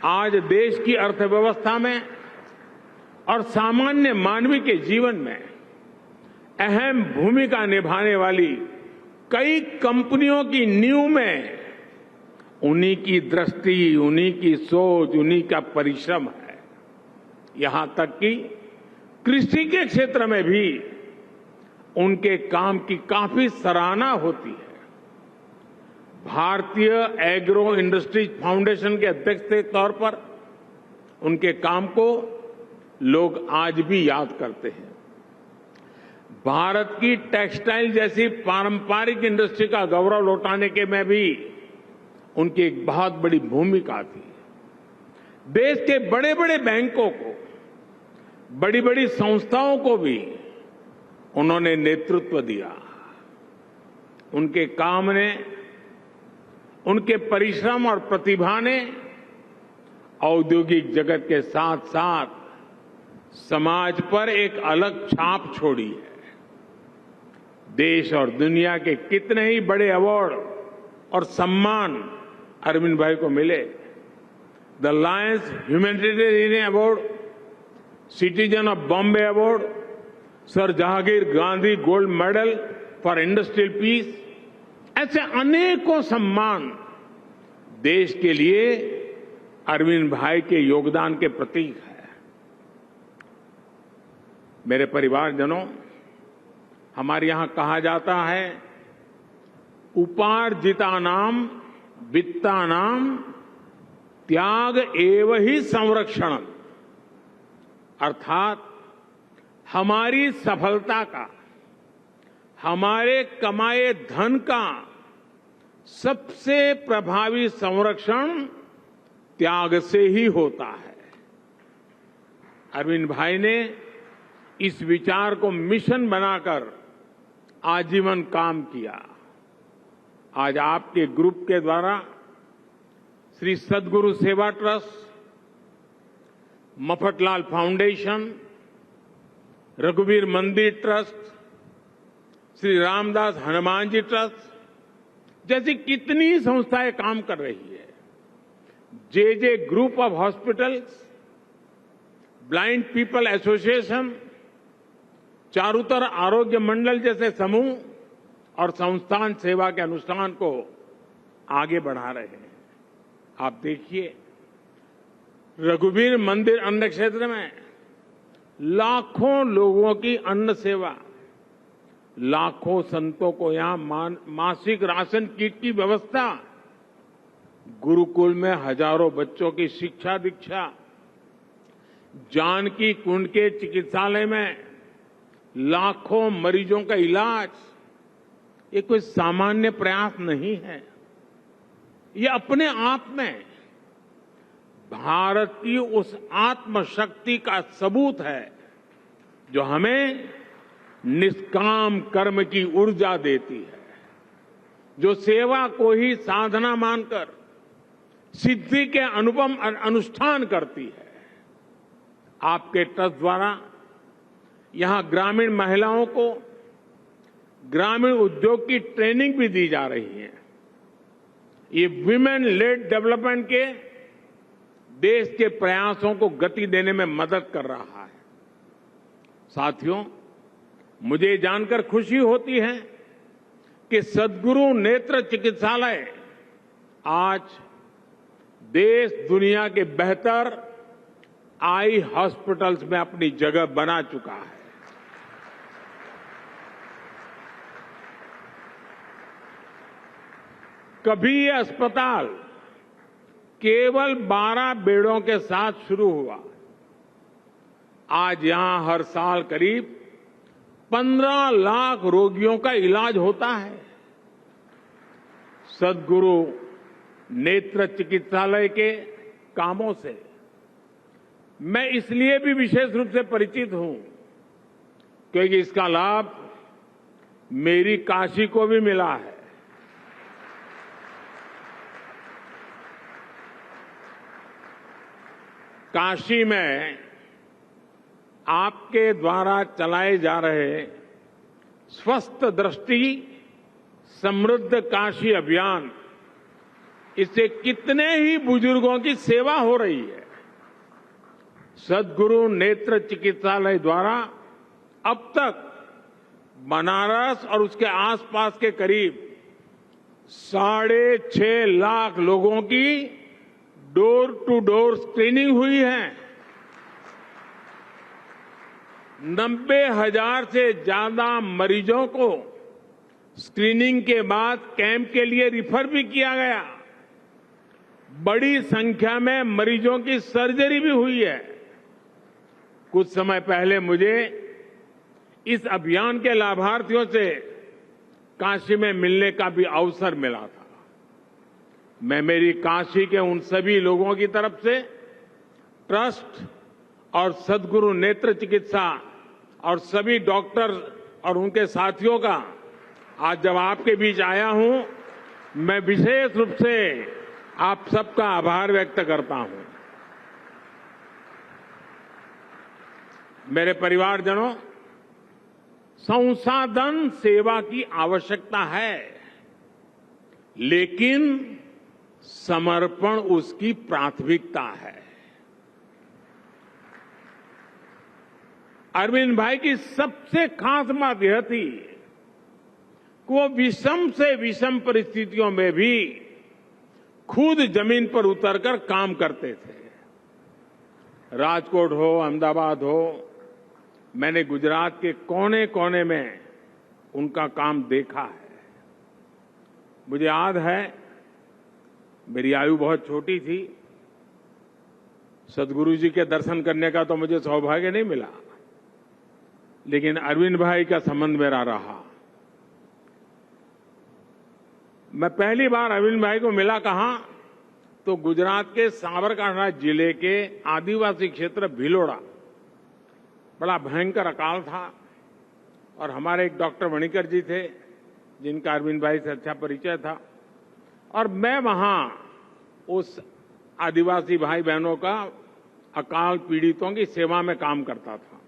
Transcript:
आज देश की अर्थव्यवस्था में और सामान्य मानवीय के जीवन में अहम भूमिका निभाने वाली कई कंपनियों की नींव में उन्हीं की दृष्टि, उन्हीं की सोच, उन्हीं का परिश्रम है। यहां तक कि कृषि के क्षेत्र में भी उनके काम की काफी सराहना होती है। भारतीय एग्रो इंडस्ट्रीज फाउंडेशन के अध्यक्ष के तौर पर उनके काम को लोग आज भी याद करते हैं। भारत की टेक्सटाइल जैसी पारंपरिक इंडस्ट्री का गौरव लौटाने के में भी उनकी एक बहुत बड़ी भूमिका थी। देश के बड़े बड़े बैंकों को, बड़ी बड़ी संस्थाओं को भी उन्होंने नेतृत्व दिया। उनके काम ने, उनके परिश्रम और प्रतिभा ने औद्योगिक जगत के साथ साथ समाज पर एक अलग छाप छोड़ी है। देश और दुनिया के कितने ही बड़े अवार्ड और सम्मान अरविंद भाई को मिले। The Lions humanitarian award, citizen of Bombay award, sir Jehangir Gandhi gold medal for industrial peace, ऐसे अनेकों सम्मान देश के लिए अरविंद भाई के योगदान के प्रतीक है। मेरे परिवारजनों, हमारे यहां कहा जाता है, उपार्जितानाम वित्तानाम त्याग एव ही संरक्षणम, अर्थात हमारी सफलता का, हमारे कमाए धन का सबसे प्रभावी संरक्षण त्याग से ही होता है। अरविंद भाई ने इस विचार को मिशन बनाकर आजीवन काम किया। आज आपके ग्रुप के द्वारा श्री सद्गुरु सेवा ट्रस्ट, मफतलाल फाउंडेशन, रघुवीर मंदिर ट्रस्ट, श्री रामदास हनुमान जी ट्रस्ट जैसी कितनी संस्थाएं काम कर रही है। J group of hospitals, blind people association, Charutar Arogya Mandal जैसे समूह और संस्थान सेवा के अनुष्ठान को आगे बढ़ा रहे हैं। आप देखिए, रघुवीर मंदिर अन्न क्षेत्र में लाखों लोगों की अन्न सेवा, लाखों संतों को यहां मासिक राशन किट की व्यवस्था, गुरुकुल में हजारों बच्चों की शिक्षा दीक्षा, जानकी कुंड के चिकित्सालय में लाखों मरीजों का इलाज, ये कोई सामान्य प्रयास नहीं है। ये अपने आप में भारत की उस आत्मशक्ति का सबूत है जो हमें निष्काम कर्म की ऊर्जा देती है, जो सेवा को ही साधना मानकर सिद्धि के अनुपम अनुष्ठान करती है। आपके ट्रस्ट द्वारा यहां ग्रामीण महिलाओं को ग्रामीण उद्योग की ट्रेनिंग भी दी जा रही है। ये विमेन लेड डेवलपमेंट के देश के प्रयासों को गति देने में मदद कर रहा है। साथियों, मुझे जानकर खुशी होती है कि सद्गुरु नेत्र चिकित्सालय आज देश दुनिया के बेहतर आई हॉस्पिटल्स में अपनी जगह बना चुका है। कभी ये अस्पताल केवल 12 बेडों के साथ शुरू हुआ, आज यहां हर साल करीब 15 लाख रोगियों का इलाज होता है। सद्गुरु नेत्र चिकित्सालय के कामों से मैं इसलिए भी विशेष रूप से परिचित हूं क्योंकि इसका लाभ मेरी काशी को भी मिला है। काशी में आपके द्वारा चलाए जा रहे स्वस्थ दृष्टि समृद्ध काशी अभियान इससे कितने ही बुजुर्गों की सेवा हो रही है। सद्गुरु नेत्र चिकित्सालय द्वारा अब तक बनारस और उसके आसपास के करीब 6.5 लाख लोगों की डोर टू डोर स्क्रीनिंग हुई है। 90,000 से ज्यादा मरीजों को स्क्रीनिंग के बाद कैंप के लिए रिफर भी किया गया। बड़ी संख्या में मरीजों की सर्जरी भी हुई है। कुछ समय पहले मुझे इस अभियान के लाभार्थियों से काशी में मिलने का भी अवसर मिला था। मैं मेरी काशी के उन सभी लोगों की तरफ से ट्रस्ट और सद्गुरु नेत्र चिकित्सा और सभी डॉक्टर और उनके साथियों का आज जब आपके बीच आया हूं, मैं विशेष रूप से आप सबका आभार व्यक्त करता हूं। मेरे परिवारजनों, संसाधन सेवा की आवश्यकता है, लेकिन समर्पण उसकी प्राथमिकता है। अरविंद भाई की सबसे खास बात यह थी कि वो विषम से विषम परिस्थितियों में भी खुद जमीन पर उतरकर काम करते थे। राजकोट हो, अहमदाबाद हो, मैंने गुजरात के कोने कोने में उनका काम देखा है। मुझे याद है, मेरी आयु बहुत छोटी थी, सद्गुरु जी के दर्शन करने का तो मुझे सौभाग्य नहीं मिला, लेकिन अरविंद भाई का संबंध मेरा रहा। मैं पहली बार अरविंद भाई को मिला कहां, तो गुजरात के साबरकांठा जिले के आदिवासी क्षेत्र भिलोड़ा, बड़ा भयंकर अकाल था और हमारे एक डॉक्टर मणिकर जी थे जिनका अरविंद भाई से अच्छा परिचय था, और मैं वहां उस आदिवासी भाई बहनों का, अकाल पीड़ितों की सेवा में काम करता था।